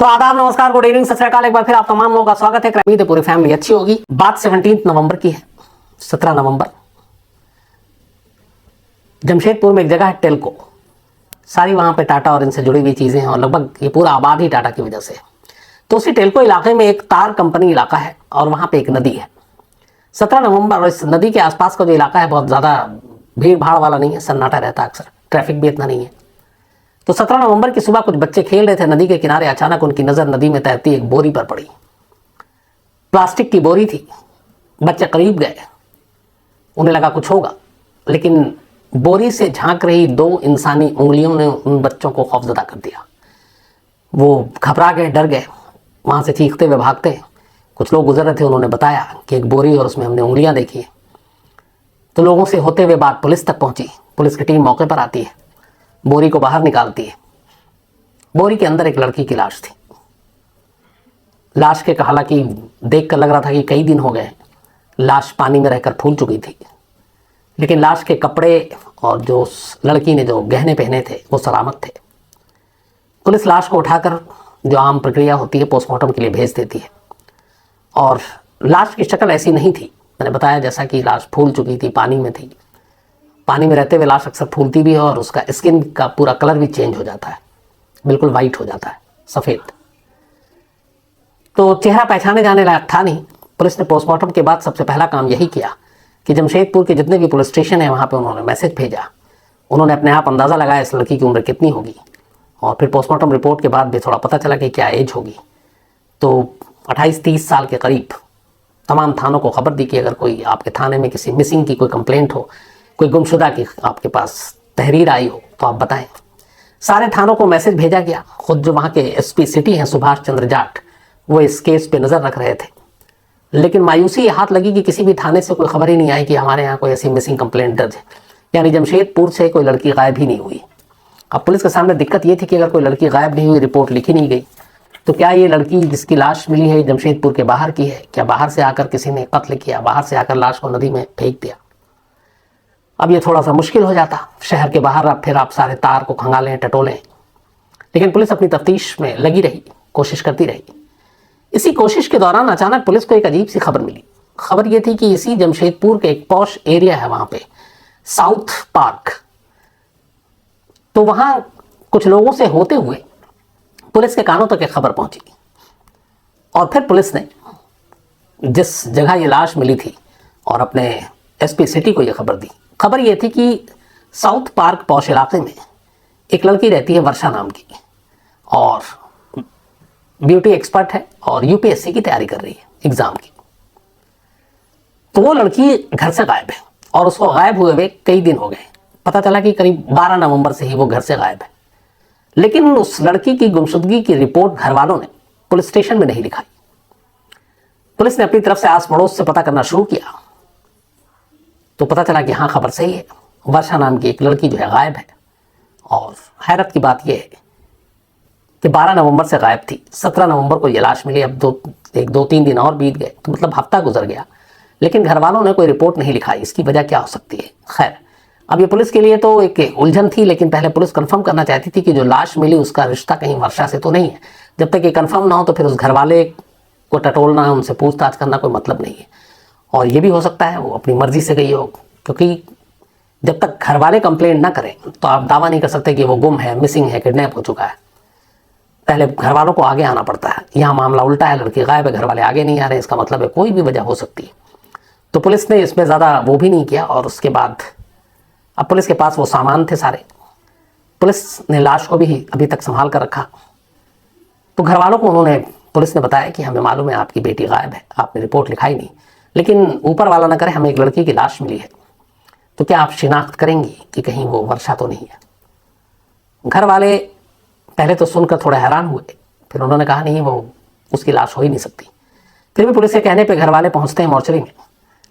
तो आदाब, नमस्कार, गुड इवनिंग, सत श्री अकाल। एक बार फिर आप तमाम लोगों का स्वागत है। उम्मीद है पूरी फैमिली अच्छी होगी। बात 17 नवंबर की है। 17 नवंबर जमशेदपुर में एक जगह है टेल्को। सारी वहां पे टाटा और इनसे जुड़ी हुई चीजें हैं और लगभग ये पूरा आबाद ही टाटा की वजह से। तो उसी टेल्को इलाके में एक तार कंपनी इलाका है और वहां पे एक नदी है। 17 नवंबर और इस नदी के आसपास का जो इलाका है बहुत ज्यादा भीड़ भाड़ वाला नहीं है, सन्नाटा रहता है, अक्सर ट्रैफिक भी इतना नहीं है। तो 17 नवंबर की सुबह कुछ बच्चे खेल रहे थे नदी के किनारे। अचानक उनकी नजर नदी में तैरती एक बोरी पर पड़ी। प्लास्टिक की बोरी थी। बच्चे करीब गए, उन्हें लगा कुछ होगा, लेकिन बोरी से झांक रही दो इंसानी उंगलियों ने उन बच्चों को खौफजदा कर दिया। वो घबरा गए, डर गए, वहां से चीखते हुए भागते। कुछ लोग गुजर रहे थे, उन्होंने बताया कि एक बोरी और उसमें हमने उंगलियां देखी। तो लोगों से होते हुए बात पुलिस तक पहुंची। पुलिस की टीम मौके पर आती है, बोरी को बाहर निकालती है। बोरी के अंदर एक लड़की की लाश थी। लाश के हालांकि देख कर लग रहा था कि कई दिन हो गए, लाश पानी में रहकर फूल चुकी थी, लेकिन लाश के कपड़े और जो लड़की ने जो गहने पहने थे वो सलामत थे। पुलिस लाश को उठाकर, जो आम प्रक्रिया होती है, पोस्टमार्टम के लिए भेज देती है। और लाश की शक्ल ऐसी नहीं थी, मैंने बताया जैसा कि लाश फूल चुकी थी, पानी में थी। पानी में रहते हुए लाश अक्सर फूलती भी है और उसका स्किन का पूरा कलर भी चेंज हो जाता है, बिल्कुल वाइट हो जाता है, सफ़ेद। तो चेहरा पहचाने जाने लायक था नहीं। पुलिस ने पोस्टमार्टम के बाद सबसे पहला काम यही किया कि जमशेदपुर के जितने भी पुलिस स्टेशन है वहाँ पे उन्होंने मैसेज भेजा। उन्होंने अपने आप अंदाज़ा लगाया इस लड़की की उम्र कितनी होगी, और फिर पोस्टमार्टम रिपोर्ट के बाद भी थोड़ा पता चला कि क्या एज होगी। तो 28-30 साल के करीब। तमाम थानों को खबर दी कि अगर कोई आपके थाने में किसी मिसिंग की कोई कंप्लेंट हो, कोई गुमशुदा की आपके पास तहरीर आई हो, तो आप बताएं। सारे थानों को मैसेज भेजा गया। खुद जो वहाँ के एसपी सिटी हैं सुभाष चंद्र जाट, वो इस केस पे नज़र रख रहे थे। लेकिन मायूसी हाथ लगी कि किसी भी थाने से कोई खबर ही नहीं आई कि हमारे यहाँ कोई ऐसी मिसिंग कंप्लेंट दर्ज है। यानी जमशेदपुर से कोई लड़की गायब ही नहीं हुई। अब पुलिस के सामने दिक्कत ये थी कि अगर कोई लड़की गायब नहीं हुई, रिपोर्ट लिखी नहीं गई, तो क्या ये लड़की जिसकी लाश मिली है जमशेदपुर के बाहर की है? क्या बाहर से आकर किसी ने कत्ल किया, बाहर से आकर लाश को नदी में फेंक दिया? अब ये थोड़ा सा मुश्किल हो जाता। शहर के बाहर अब फिर आप सारे तार को खंगालें, टटोलें। लेकिन पुलिस अपनी तफ्तीश में लगी रही, कोशिश करती रही। इसी कोशिश के दौरान अचानक पुलिस को एक अजीब सी खबर मिली। खबर ये थी कि इसी जमशेदपुर के एक पॉश एरिया है वहां पे, साउथ पार्क। तो वहां कुछ लोगों से होते हुए पुलिस के कानों तक एक खबर पहुंची। और फिर पुलिस ने जिस जगह ये लाश मिली थी और अपने एसपी सिटी को ये खबर दी। खबर ये थी कि साउथ पार्क पॉश इलाके में एक लड़की रहती है, वर्षा नाम की, और ब्यूटी एक्सपर्ट है और यूपीएससी की तैयारी कर रही है एग्जाम की। तो वो लड़की घर से गायब है और उसको गायब हुए हुए कई दिन हो गए। पता चला कि करीब 12 नवंबर से ही वो घर से गायब है। लेकिन उस लड़की की गुमशुदगी की रिपोर्ट घर वालों ने पुलिस स्टेशन में नहीं लिखाई। पुलिस ने अपनी तरफ से आस पड़ोस से पता करना शुरू किया, तो पता चला कि हाँ, खबर सही है। वर्षा नाम की एक लड़की जो है गायब है। और हैरत की बात यह है कि 12 नवंबर से गायब थी, 17 नवंबर को ये लाश मिली। अब 2-3 दिन और बीत गए, तो मतलब हफ्ता गुजर गया, लेकिन घर वालों ने कोई रिपोर्ट नहीं लिखाई। इसकी वजह क्या हो सकती है? खैर, अब ये पुलिस के लिए तो एक उलझन थी, लेकिन पहले पुलिस कंफर्म करना चाहती थी कि जो लाश मिली उसका रिश्ता कहीं वर्षा से तो नहीं है। जब तक ये कंफर्म ना हो तो फिर उस घर वाले को टटोलना, उनसे पूछताछ करना कोई मतलब नहीं है। और ये भी हो सकता है वो अपनी मर्जी से गई हो, क्योंकि जब तक घर वाले कंप्लेंट ना करें तो आप दावा नहीं कर सकते कि वो गुम है, मिसिंग है, किडनैप हो चुका है। पहले घर वालों को आगे आना पड़ता है। यहाँ मामला उल्टा है, लड़की गायब है, घर वाले आगे नहीं आ रहे, इसका मतलब है कोई भी वजह हो सकती है। तो पुलिस ने इसमें ज़्यादा वो भी नहीं किया। और उसके बाद अब पुलिस के पास वो सामान थे सारे। पुलिस ने लाश को भी अभी तक संभाल कर रखा। तो घर वालों को पुलिस ने बताया कि हमें मालूम है आपकी बेटी गायब है, आपने रिपोर्ट लिखाई नहीं, लेकिन ऊपर वाला ना करे, हमें एक लड़की की लाश मिली है, तो क्या आप शिनाख्त करेंगी कि कहीं वो वर्षा तो नहीं है? घर वाले पहले तो सुनकर थोड़े हैरान हुए, फिर उन्होंने कहा नहीं, वो उसकी लाश हो ही नहीं सकती। फिर भी पुलिस के कहने पे घर वाले पहुंचते हैं मॉर्चरी में,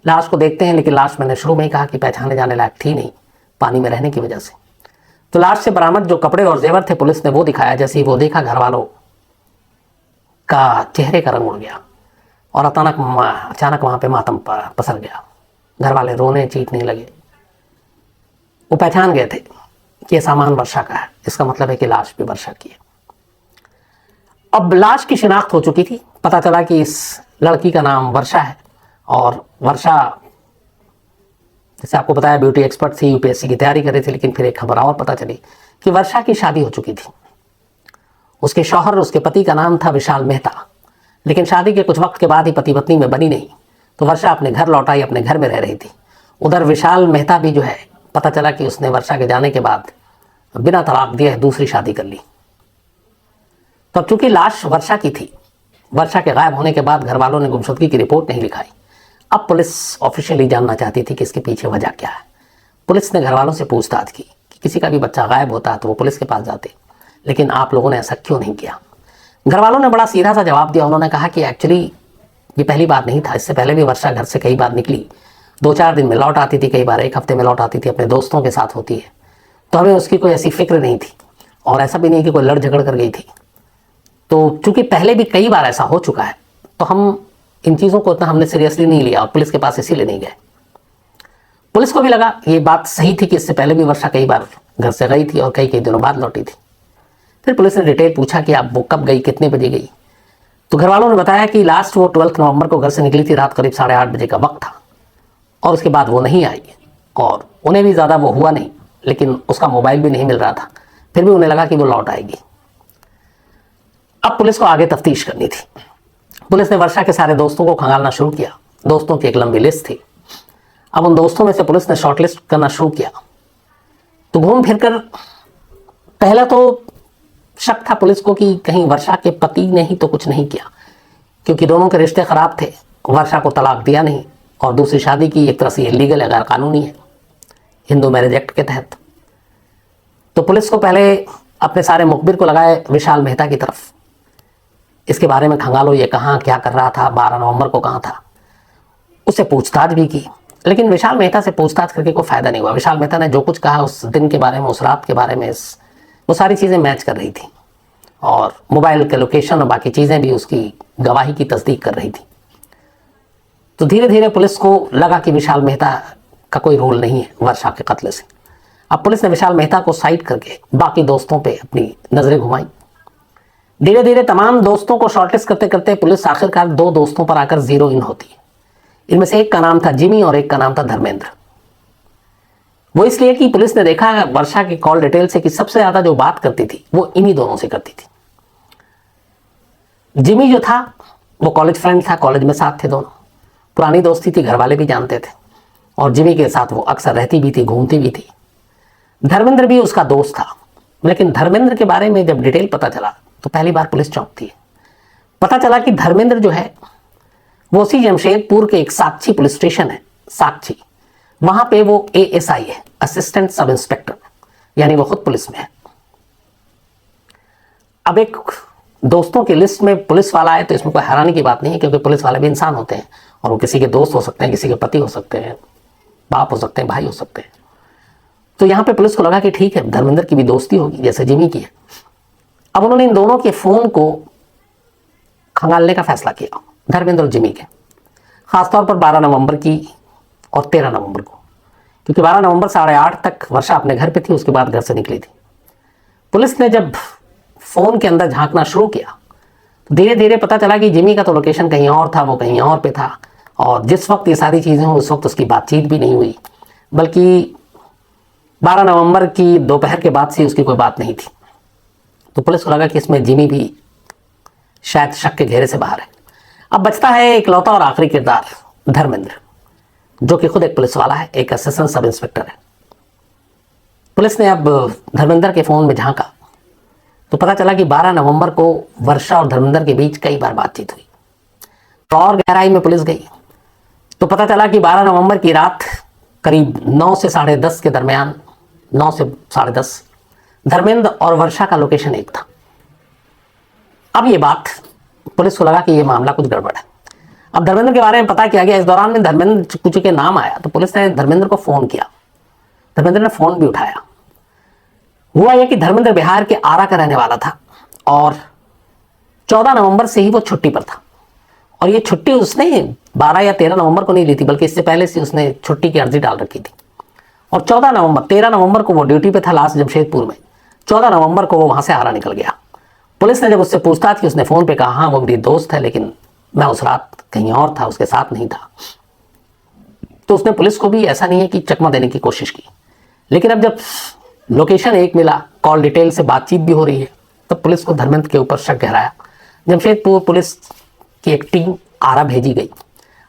लाश को देखते हैं, लेकिन लाश, मैंने शुरू में ही कहा कि पहचाने जाने लायक थी नहीं, पानी में रहने की वजह से। तो लाश से बरामद जो कपड़े और जेवर थे पुलिस ने वो दिखाया। जैसे ही वो देखा, घर वालों का चेहरे का रंग उड़ गया और अचानक वहाँ पे मातम पसर गया। घर वाले रोने चीखने लगे। वो पहचान गए थे कि ये सामान वर्षा का है, इसका मतलब है कि लाश भी वर्षा की है। अब लाश की शिनाख्त हो चुकी थी। पता चला कि इस लड़की का नाम वर्षा है और वर्षा, जैसे आपको बताया, ब्यूटी एक्सपर्ट थी, यूपीएससी की तैयारी कर रही थी। लेकिन फिर एक खबर और पता चली कि वर्षा की शादी हो चुकी थी। उसके शौहर, उसके पति का नाम था विशाल मेहता। लेकिन शादी के कुछ वक्त के बाद ही पति पत्नी में बनी नहीं, तो वर्षा अपने घर लौट आई, अपने घर में रह रही थी। उधर विशाल मेहता भी जो है, पता चला कि उसने वर्षा के जाने के बाद बिना तलाक दिए दूसरी शादी कर ली। तो अब चूंकि लाश वर्षा की थी, वर्षा के गायब होने के बाद घर वालों ने गुमशुदगी की रिपोर्ट नहीं लिखाई। अब पुलिस ऑफिशियली जानना चाहती थी कि इसके पीछे वजह क्या है। पुलिस ने घर वालों से पूछताछ की कि किसी का भी बच्चा गायब होता है तो वो पुलिस के पास जाते, लेकिन आप लोगों ने ऐसा क्यों नहीं किया। घर वालों ने बड़ा सीधा सा जवाब दिया। उन्होंने कहा कि एक्चुअली ये पहली बार नहीं था, इससे पहले भी वर्षा घर से कई बार निकली, 2-4 दिन में लौट आती थी, कई बार 1 हफ्ते में लौट आती थी, अपने दोस्तों के साथ होती है। तो हमें उसकी कोई ऐसी फिक्र नहीं थी और ऐसा भी नहीं कि कोई लड़ झगड़ कर गई थी। तो चूंकि पहले भी कई बार ऐसा हो चुका है, तो हम इन चीज़ों को इतना हमने सीरियसली नहीं लिया और पुलिस के पास इसीलिए नहीं गए। पुलिस को भी लगा ये बात सही थी कि इससे पहले भी वर्षा कई बार घर से गई थी और कई दिनों बाद लौटी थी। फिर पुलिस ने डिटेल पूछा कि आप वो कब गई, कितने बजे गई। तो घर वालों ने बताया कि लास्ट वो 12 नवंबर को घर से निकली थी, रात करीब 8:30 बजे का वक्त था और उसके बाद वो नहीं आई और उन्हें भी ज़्यादा वो हुआ नहीं, लेकिन उसका मोबाइल भी नहीं मिल रहा था। फिर भी उन्हें लगा कि वो लौट आएगी। अब पुलिस को आगे तफ्तीश करनी थी। पुलिस ने वर्षा के सारे दोस्तों को खंगालना शुरू किया। दोस्तों की एक लंबी लिस्ट थी। अब उन दोस्तों में से पुलिस ने शॉर्टलिस्ट करना शुरू किया। तो घूम फिरकर पहला तो शक था पुलिस को कि कहीं वर्षा के पति ने ही तो कुछ नहीं किया, क्योंकि दोनों के रिश्ते खराब थे। वर्षा को तलाक दिया नहीं और दूसरी शादी की, एक तरह से इलीगल है, गैर कानूनी है हिंदू मैरिज एक्ट के तहत। तो पुलिस को पहले अपने सारे मुखबिर को लगाए विशाल मेहता की तरफ, इसके बारे में खंगालो, ये कहाँ क्या कर रहा था, 12 नवंबर को कहाँ था। उससे पूछताछ भी की, लेकिन विशाल मेहता से पूछताछ करके कोई फायदा नहीं हुआ। विशाल मेहता ने जो कुछ कहा उस दिन के बारे में, उस रात के बारे में, वो सारी चीज़ें मैच कर रही थी और मोबाइल के लोकेशन और बाकी चीज़ें भी उसकी गवाही की तस्दीक कर रही थी। तो धीरे धीरे पुलिस को लगा कि विशाल मेहता का कोई रोल नहीं है वर्षा के कत्ल से। अब पुलिस ने विशाल मेहता को साइड करके बाकी दोस्तों पे अपनी नजरें घुमाई। धीरे धीरे तमाम दोस्तों को शॉर्टलिस्ट करते करते पुलिस आखिरकार 2 दोस्तों पर आकर जीरो इन होती है। इनमें से एक का नाम था जिमी और एक का नाम था धर्मेंद्र। वो इसलिए कि पुलिस ने देखा वर्षा की कॉल डिटेल से कि सबसे ज्यादा जो बात करती थी वो इन्हीं दोनों से करती थी। जिमी जो था वो कॉलेज फ्रेंड था, कॉलेज में साथ थे दोनों, पुरानी दोस्ती थी, घर वाले भी जानते थे और जिमी के साथ वो अक्सर रहती भी थी, घूमती भी थी। धर्मेंद्र भी उसका दोस्त था, लेकिन धर्मेंद्र के बारे में जब डिटेल पता चला तो पहली बार पुलिस चौंकती है। पता चला कि धर्मेंद्र जो है वो उसी जमशेदपुर के एक साक्षी पुलिस स्टेशन है, साक्षी, वहां पे वो ASI है, असिस्टेंट सब इंस्पेक्टर, यानी वो खुद पुलिस में है। अब एक दोस्तों की लिस्ट में पुलिस वाला है तो इसमें कोई हैरानी की बात नहीं है, क्योंकि पुलिस वाले भी इंसान होते हैं और वो किसी के दोस्त हो सकते हैं, किसी के पति हो सकते हैं, बाप हो सकते हैं, भाई हो सकते हैं। तो यहाँ पे पुलिस को लगा कि ठीक है, धर्मेंद्र की भी दोस्ती होगी जैसे जिमी की है। अब उन्होंने इन दोनों के फोन को खंगालने का फैसला किया, धर्मेंद्र और जिमी के, खासतौर पर 12 नवंबर की और 13 नवंबर को, क्योंकि 12 नवंबर 8:30 तक वर्षा अपने घर पे थी, उसके बाद घर से निकली थी। पुलिस ने जब फोन के अंदर झांकना शुरू किया तो धीरे धीरे पता चला कि जिमी का तो लोकेशन कहीं और था, वो कहीं और पे था और जिस वक्त ये सारी चीज़ें हुई उस वक्त उसकी बातचीत भी नहीं हुई, बल्कि 12 नवंबर की दोपहर के बाद से उसकी कोई बात नहीं थी। तो पुलिस को लगा कि इसमें जिमी भी शायद शक के घेरे से बाहर है। अब बचता है एक लौता और आखिरी किरदार, धर्मेंद्र, जो कि खुद एक पुलिस वाला है, एक असिस्टेंट सब इंस्पेक्टर है। पुलिस ने अब धर्मेंद्र के फोन में झांका तो पता चला कि 12 नवंबर को वर्षा और धर्मेंद्र के बीच कई बार बातचीत हुई। तो और गहराई में पुलिस गई तो पता चला कि 12 नवंबर की रात करीब 9 से 10:30 के दरमियान, 9 से 10:30, धर्मेंद्र और वर्षा का लोकेशन एक था। अब ये बात पुलिस को लगा कि ये मामला कुछ गड़बड़ है। अब धर्मेंद्र के बारे में पता किया गया। इस दौरान में धर्मेंद्र कुछ के नाम आया तो पुलिस ने धर्मेंद्र को फोन किया। धर्मेंद्र ने फोन भी उठाया। हुआ यह कि धर्मेंद्र बिहार के आरा का रहने वाला था और 14 नवंबर से ही वो छुट्टी पर था और ये छुट्टी उसने 12 या 13 नवंबर को नहीं ली थी, बल्कि इससे पहले से उसने छुट्टी की अर्जी डाल रखी थी। और 13 नवंबर को वो ड्यूटी पे था लास्ट जमशेदपुर में। 14 नवंबर को वो वहां से आरा निकल गया पुलिस ने जब उससे पूछताछ की, उसने फ़ोन पे कहा हाँ वो मेरी दोस्त है, लेकिन मैं उस रात कहीं और था, उसके साथ नहीं था। तो उसने पुलिस को भी ऐसा नहीं है कि चकमा देने की कोशिश की, लेकिन अब जब लोकेशन एक मिला, कॉल डिटेल से बातचीत भी हो रही है, तब पुलिस को धर्मेंद्र के ऊपर शक गहराया। जमशेदपुर पुलिस की एक टीम आरा भेजी गई।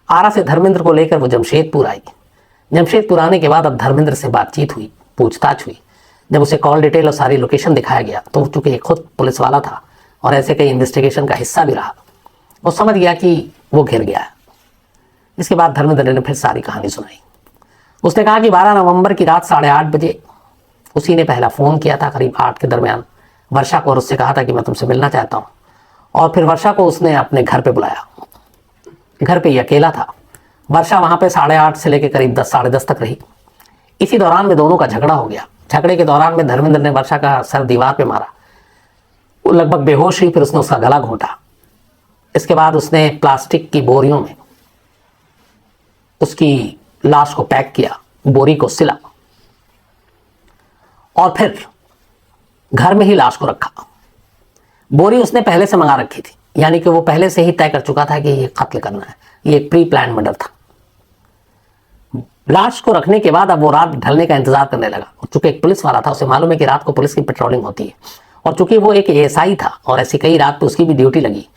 आरा से धर्मेंद्र को लेकर वो जमशेदपुर आई। जमशेदपुर आने के बाद अब धर्मेंद्र से बातचीत हुई, पूछताछ हुई। जब उसे कॉल डिटेल और सारी लोकेशन दिखाया गया तो चूंकि एक खुद पुलिस वाला था और ऐसे कई इन्वेस्टिगेशन का हिस्सा भी रहा, वो समझ गया कि वो घिर गया है। इसके बाद धर्मेंद्र ने फिर सारी कहानी सुनाई। उसने कहा कि 12 नवंबर की रात 8:30 बजे उसी ने पहला फ़ोन किया था, करीब 8 के दरमियान, वर्षा को, और उससे कहा था कि मैं तुमसे मिलना चाहता हूँ। और फिर वर्षा को उसने अपने घर पे बुलाया। घर पे ही अकेला था। वर्षा वहाँ पे 8:30 से लेकर करीब 10, 10:30 तक रही। इसी दौरान में दोनों का झगड़ा हो गया। झगड़े के दौरान में धर्मेंद्र ने वर्षा का सर दीवार पे मारा। वो लगभग बेहोश हुई, फिर उसने उसका गला घोंटा। इसके बाद उसने प्लास्टिक की बोरियों में उसकी लाश को पैक किया, बोरी को सिला और फिर घर में ही लाश को रखा। बोरी उसने पहले से मंगा रखी थी, यानी कि वो पहले से ही तय कर चुका था कि ये कत्ल करना है, ये एक प्री प्लान मर्डर था। लाश को रखने के बाद अब वो रात ढलने का इंतजार करने लगा। चूंकि एक पुलिस वाला था, उसे मालूम है कि रात को पुलिस की पेट्रोलिंग होती है, और चूंकि वो एक एएसआई था और ऐसी कई रात पे उसकी भी ड्यूटी लगी,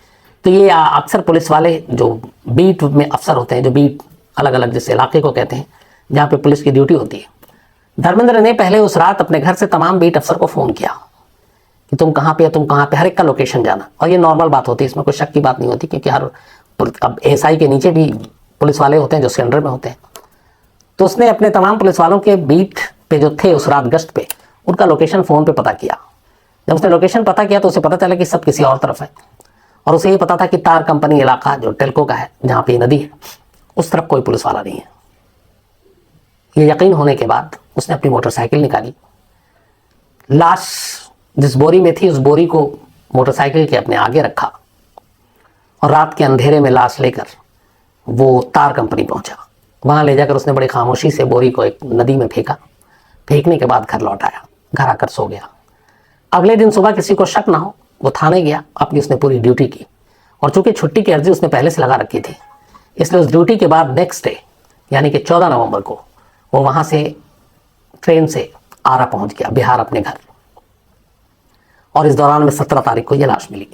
तो ये अक्सर पुलिस वाले जो बीट में अफसर होते हैं, जो बीट अलग अलग जिस इलाके को कहते हैं जहाँ पे पुलिस की ड्यूटी होती है, धर्मेंद्र ने पहले उस रात अपने घर से तमाम बीट अफसर को फ़ोन किया कि तुम कहाँ पे, तुम कहाँ पे, हर एक का लोकेशन जाना। और ये नॉर्मल बात होती है, इसमें कोई शक की बात नहीं होती, क्योंकि अब एएसआई के नीचे भी पुलिस वाले होते हैं जो उसके अंडर में होते हैं। तो उसने अपने तमाम पुलिस वालों के बीट पे जो थे उस रात गश्त पे, उनका लोकेशन फ़ोन पे पता किया। जब उसने लोकेशन पता किया तो उसे पता चला कि सब किसी और तरफ है, और उसे ये पता था कि तार कंपनी इलाका जो टेल्को का है, जहाँ पे नदी है, उस तरफ कोई पुलिस वाला नहीं है। ये यकीन होने के बाद उसने अपनी मोटरसाइकिल निकाली। लाश जिस बोरी में थी उस बोरी को मोटरसाइकिल के अपने आगे रखा और रात के अंधेरे में लाश लेकर वो तार कंपनी पहुंचा। वहां ले जाकर उसने बड़ी खामोशी से बोरी को एक नदी में फेंका। फेंकने के बाद घर लौट आया, घर आकर सो गया। अगले दिन सुबह किसी को शक ना हो, वो थाने गया, अपनी उसने पूरी ड्यूटी की, और चूंकि छुट्टी की अर्जी उसने पहले से लगा रखी थी, इसलिए उस ड्यूटी के बाद नेक्स्ट डे यानी कि 14 नवंबर को वो वहाँ से ट्रेन से आरा पहुँच गया, बिहार, अपने घर। और इस दौरान में 17 तारीख को ये लाश मिली।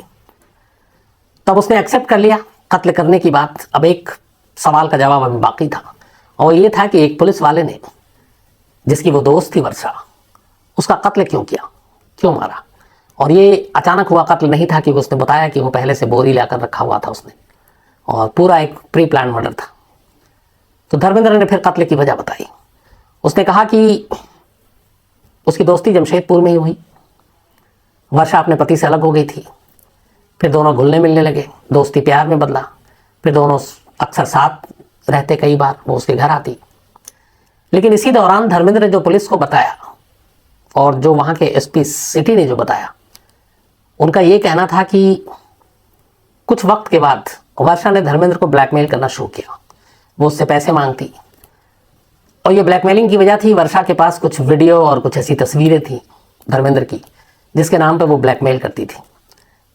तब उसने एक्सेप्ट कर लिया कत्ल करने की बात। अब एक सवाल का जवाब अभी बाकी था, और ये था कि एक पुलिस वाले ने, जिसकी वो दोस्त थी वर्षा, उसका कत्ल क्यों किया, क्यों मारा। और ये अचानक हुआ कत्ल नहीं था कि उसने बताया कि वो पहले से बोरी लाकर रखा हुआ था उसने, और पूरा एक प्री प्लान मर्डर था। तो धर्मेंद्र ने फिर कत्ल की वजह बताई। उसने कहा कि उसकी दोस्ती जमशेदपुर में ही हुई। वर्षा अपने पति से अलग हो गई थी, फिर दोनों घुलने मिलने लगे, दोस्ती प्यार में बदला, फिर दोनों अक्सर साथ रहते, कई बार वो उसके घर आती। लेकिन इसी दौरान धर्मेंद्र ने जो पुलिस को बताया और जो वहाँ के एसपी सिटी ने जो बताया, उनका ये कहना था कि कुछ वक्त के बाद वर्षा ने धर्मेंद्र को ब्लैकमेल करना शुरू किया। वो उससे पैसे मांगती, और ये ब्लैकमेलिंग की वजह थी, वर्षा के पास कुछ वीडियो और कुछ ऐसी तस्वीरें थी धर्मेंद्र की, जिसके नाम पर वो ब्लैकमेल करती थी।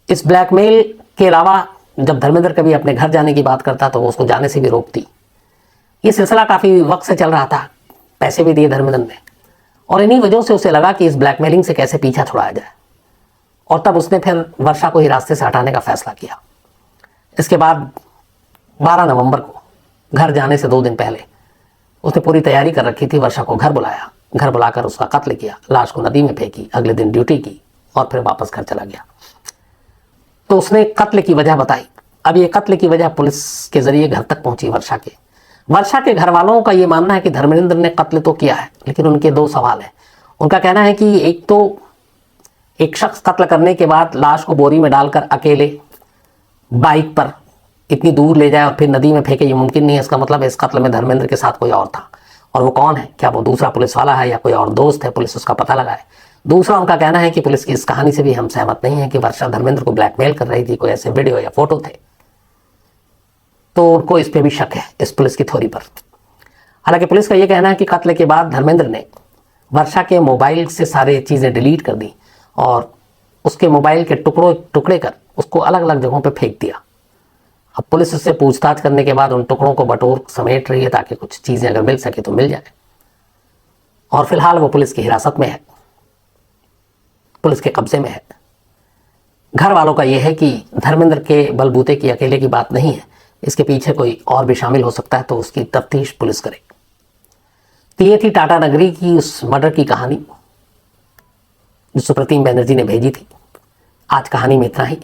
इस ब्लैकमेल के अलावा जब धर्मेंद्र कभी अपने घर जाने की बात करता तो वो उसको जाने से भी रोकती। ये सिलसिला काफ़ी वक्त से चल रहा था। पैसे भी दिए धर्मेंद्र ने, और इन्हीं वजहों से उसे लगा कि इस ब्लैकमेलिंग से कैसे पीछा छुड़ाया जाए, और तब उसने फिर वर्षा को ही रास्ते से हटाने का फैसला किया। इसके बाद 12 नवंबर को घर जाने से 2 दिन पहले उसने पूरी तैयारी कर रखी थी। वर्षा को घर बुलाया, घर बुलाकर उसका कत्ल किया, लाश को नदी में फेंकी, अगले दिन ड्यूटी की और फिर वापस घर चला गया। तो उसने कत्ल की वजह बताई। अब ये कत्ल की वजह पुलिस के जरिए घर तक पहुंची वर्षा के घर वालों का ये मानना है कि धर्मेंद्र ने कत्ल तो किया है, लेकिन उनके 2 सवाल हैं। उनका कहना है कि एक तो एक शख्स कत्ल करने के बाद लाश को बोरी में डालकर अकेले बाइक पर इतनी दूर ले जाए और फिर नदी में फेंके, ये मुमकिन नहीं है। इसका मतलब है इस कत्ल में धर्मेंद्र के साथ कोई और था, और वो कौन है, क्या वो दूसरा पुलिस वाला है या कोई और दोस्त है, पुलिस उसका पता लगाए। दूसरा उनका कहना है कि पुलिस की इस कहानी से भी हम सहमत नहीं है कि वर्षा धर्मेंद्र को ब्लैकमेल कर रही थी, कोई ऐसे वीडियो या फोटो थे। तो उनको इस पर भी शक है, इस पुलिस की थ्योरी पर। हालांकि पुलिस का यह कहना है कि कत्ल के बाद धर्मेंद्र ने वर्षा के मोबाइल से सारी चीज़ें डिलीट कर दी और उसके मोबाइल के टुकड़े कर उसको अलग अलग जगहों पे फेंक दिया। अब पुलिस उससे पूछताछ करने के बाद उन टुकड़ों को बटोर समेट रही है ताकि कुछ चीज़ें अगर मिल सके तो मिल जाए। और फिलहाल वो पुलिस की हिरासत में है, पुलिस के कब्जे में है। घर वालों का यह है कि धर्मेंद्र के बलबूते की अकेले की बात नहीं है, इसके पीछे कोई और भी शामिल हो सकता है, तो उसकी तफ्तीश पुलिस करे। तो ये थी टाटा नगरी की उस मर्डर की कहानी जो सुप्रतिम बैनर्जी ने भेजी थी। आज कहानी में इतना ही।